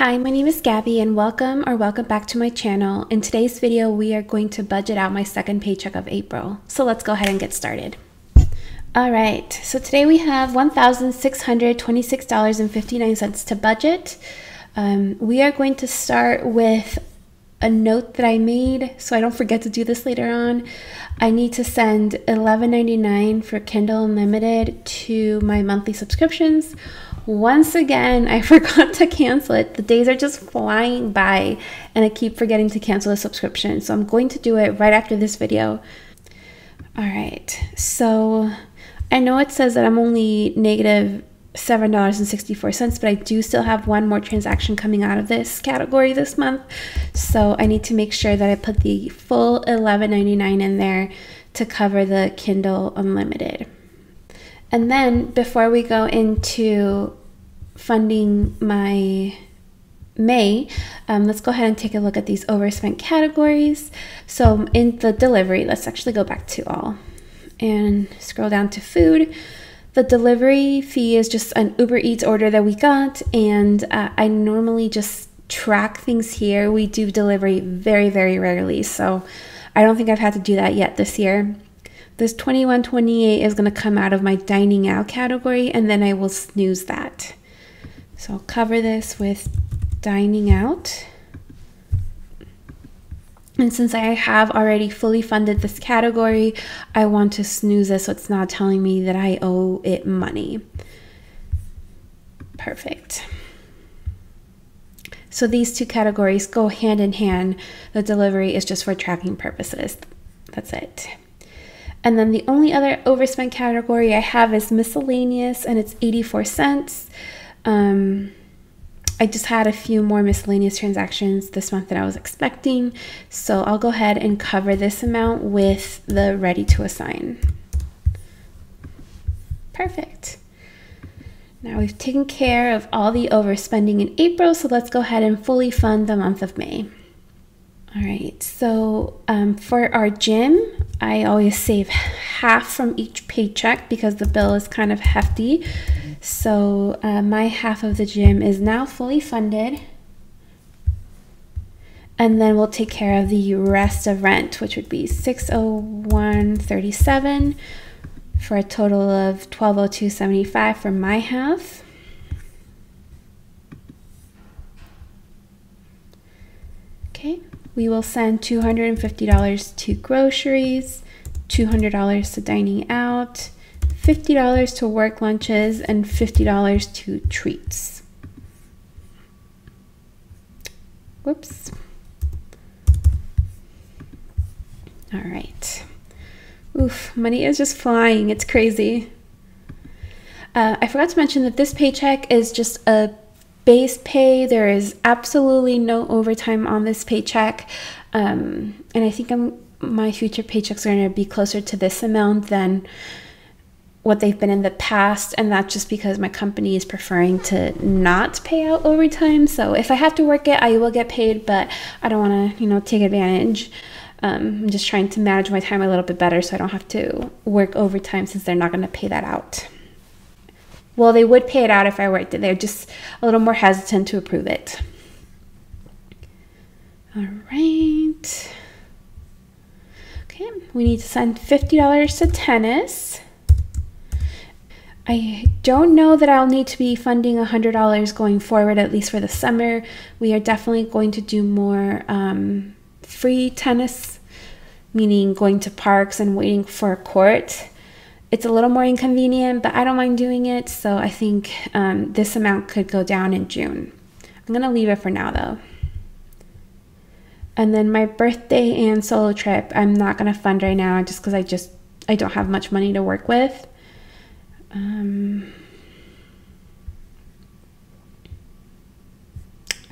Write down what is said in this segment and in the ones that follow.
Hi, my name is Gabby and welcome back to my channel. In today's video, we are going to budget out my second paycheck of April. So let's go ahead and get started. All right, so today we have $1,626.59 to budget. We are going to start with a note that I made so I don't forget to do this later on. I need to send $11.99 for Kindle Unlimited to my monthly subscriptions. Once again, I forgot to cancel it. The days are just flying by and I keep forgetting to cancel the subscription. So I'm going to do it right after this video. All right, so I know it says that I'm only negative $7.64, but I do still have one more transaction coming out of this category this month. So I need to make sure that I put the full $11.99 in there to cover the Kindle Unlimited. And then before we go into funding my May, let's go ahead and take a look at these overspent categories. So in the delivery, let's actually go back to all and scroll down to food. The delivery fee is just an Uber Eats order that we got, and I normally just track things here. We do delivery very, very rarely, so I don't think I've had to do that yet this year. This $21.28 is going to come out of my dining out category, and then I will snooze that. So I'll cover this with dining out. And since I have already fully funded this category, I want to snooze this so it's not telling me that I owe it money. Perfect. So these two categories go hand in hand. The delivery is just for tracking purposes. That's it. And then the only other overspent category I have is miscellaneous, and it's 84 cents. I just had a few more miscellaneous transactions this month than I was expecting, so I'll go ahead and cover this amount with the ready to assign. Perfect. Now we've taken care of all the overspending in April, so let's go ahead and fully fund the month of May. All right, so for our gym, I always save half from each paycheck because the bill is kind of hefty. So my half of the gym is now fully funded. And then we'll take care of the rest of rent, which would be $601.37 for a total of $1,202.75 for my half. Okay. We will send $250 to groceries, $200 to dining out, $50 to work lunches, and $50 to treats. Whoops. All right. Oof, money is just flying. It's crazy. I forgot to mention that this paycheck is just a base pay. There is absolutely no overtime on this paycheck, and I think my future paychecks are going to be closer to this amount than what they've been in the past, and that's just because my company is preferring to not pay out overtime. So if I have to work it, I will get paid, but I don't want to, take advantage. I'm just trying to manage my time a little bit better so I don't have to work overtime since they're not going to pay that out. Well, they would pay it out if I worked it. They're just a little more hesitant to approve it. All right. Okay, we need to send $50 to tennis. I don't know that I'll need to be funding $100 going forward, at least for the summer. We are definitely going to do more free tennis, meaning going to parks and waiting for a court. It's a little more inconvenient, but I don't mind doing it. So I think this amount could go down in June. I'm going to leave it for now though. And then my birthday and solo trip, I'm not going to fund right now just because I don't have much money to work with.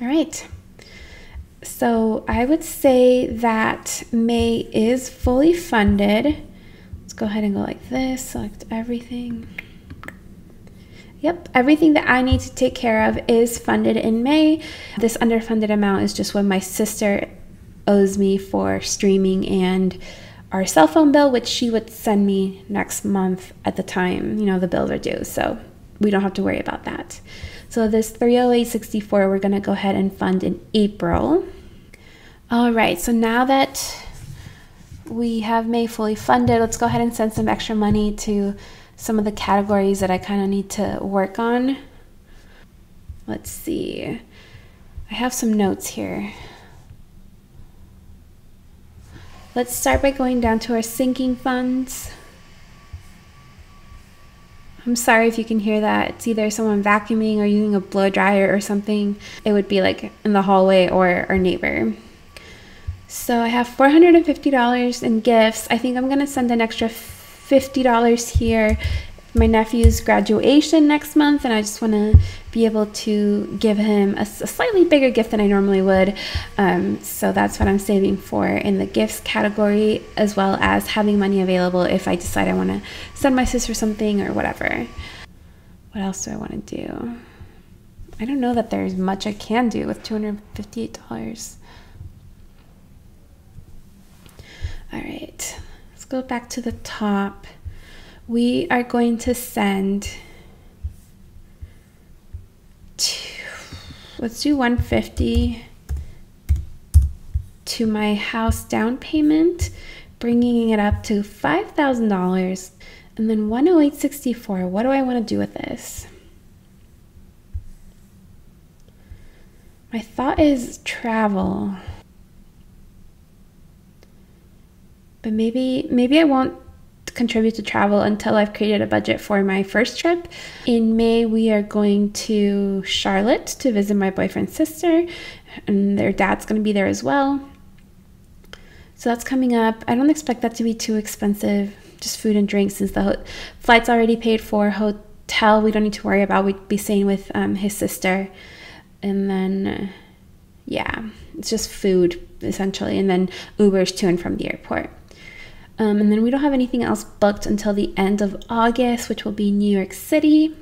All right. So I would say that May is fully funded. Go ahead and go like this, select everything. Yep, everything that I need to take care of is funded in May. This underfunded amount is just what my sister owes me for streaming and our cell phone bill, which she would send me next month at the time, the bills are due. So we don't have to worry about that. So this 308.64 we're going to go ahead and fund in April. All right, so now that we have May fully funded, let's go ahead and send some extra money to some of the categories that I kind of need to work on. Let's see. I have some notes here. Let's start by going down to our sinking funds. I'm sorry if you can hear that. It's either someone vacuuming or using a blow dryer or something. It would be like in the hallway or our neighbor. So I have $450 in gifts. I think I'm gonna send an extra $50 here. My nephew's graduation next month, and I just want to be able to give him a slightly bigger gift than I normally would. So that's what I'm saving for in the gifts category, as well as having money available if I decide I want to send my sister something or whatever. What else do I want to do? I don't know that there's much I can do with $258. All right, let's go back to the top. We are going to send, let's do $150 to my house down payment, bringing it up to $5,000, and then $108.64. What do I want to do with this? My thought is travel, but maybe I won't contribute to travel until I've created a budget for my first trip. In May, we are going to Charlotte to visit my boyfriend's sister, and their dad's going to be there as well. So that's coming up. I don't expect that to be too expensive, just food and drinks, since the flight's already paid for. Hotel, we don't need to worry about. We'd be staying with his sister. And then, yeah, it's just food, essentially, and then Ubers to and from the airport. And then we don't have anything else booked until the end of August, which will be New York City.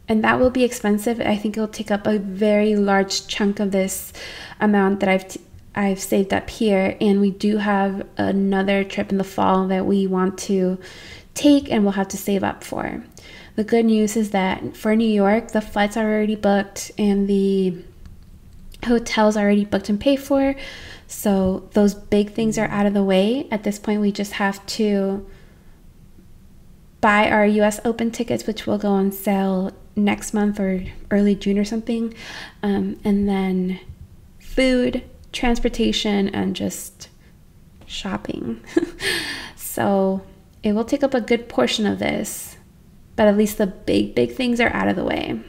And that will be expensive. I think it'll take up a very large chunk of this amount that I've saved up here. And we do have another trip in the fall that we want to take and we'll have to save up for. The good news is that for New York, the flights are already booked and the hotels are already booked and paid for. So those big things are out of the way. At this point, we just have to buy our US Open tickets, which will go on sale next month or early June or something. And then food, transportation, and just shopping. So it will take up a good portion of this, but at least the big things are out of the way.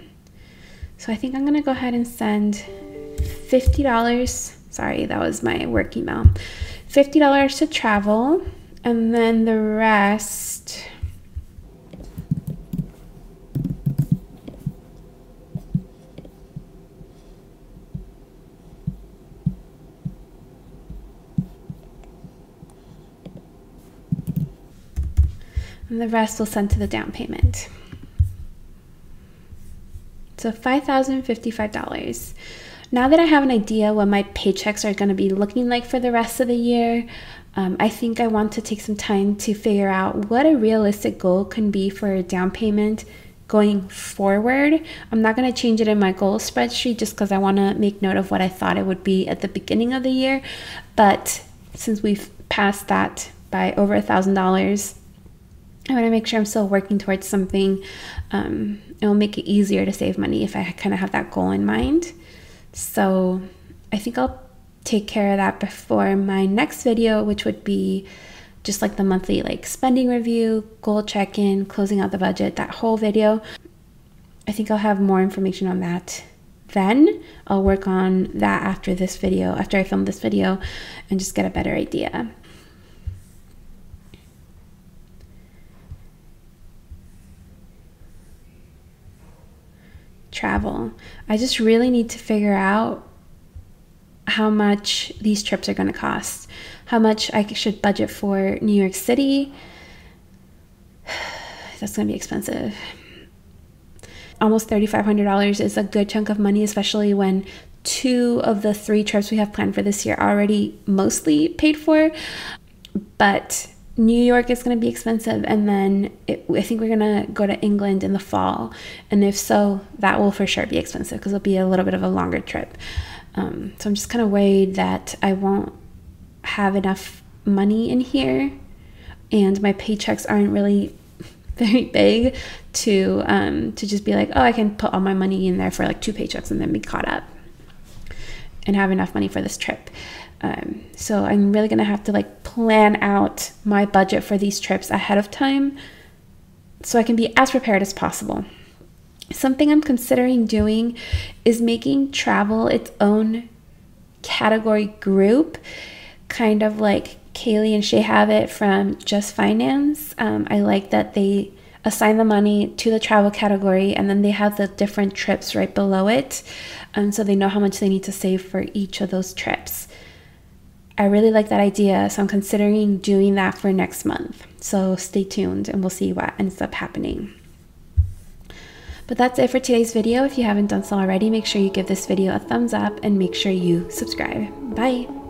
So I think I'm gonna go ahead and send $50. Sorry, that was my work email. $50 to travel, and then the rest, we'll send to the down payment. So $5,055. Now that I have an idea what my paychecks are going to be looking like for the rest of the year, I think I want to take some time to figure out what a realistic goal can be for a down payment going forward. I'm not going to change it in my goal spreadsheet just because I want to make note of what I thought it would be at the beginning of the year. But since we've passed that by over $1,000, I want to make sure I'm still working towards something. It will make it easier to save money if I kind of have that goal in mind. So I think I'll take care of that before my next video, which would be just like the monthly spending review, goal check-in, closing out the budget, that whole video. I think I'll have more information on that then. I'll work on that after this video, after I film this video, and just get a better idea. Travel. I just really need to figure out how much these trips are going to cost, how much I should budget for New York City. That's going to be expensive. Almost $3,500 is a good chunk of money, especially when 2 of the 3 trips we have planned for this year are already mostly paid for. But New York is going to be expensive, and then I think we're going to go to England in the fall, and if so, that will for sure be expensive because it'll be a little bit of a longer trip. So I'm just kind of worried that I won't have enough money in here, and my paychecks aren't really very big to just be like, oh, I can put all my money in there for like 2 paychecks and then be caught up and have enough money for this trip. So I'm really gonna have to like plan out my budget for these trips ahead of time so I can be as prepared as possible. Something I'm considering doing is making travel its own category group, kind of like Kaylee and Shay have it from Just Finance. I like that they assign the money to the travel category, and then they have the different trips right below it, so they know how much they need to save for each of those trips. I really like that idea, so I'm considering doing that for next month. So stay tuned and we'll see what ends up happening. But that's it for today's video. If you haven't done so already, make sure you give this video a thumbs up and make sure you subscribe. Bye!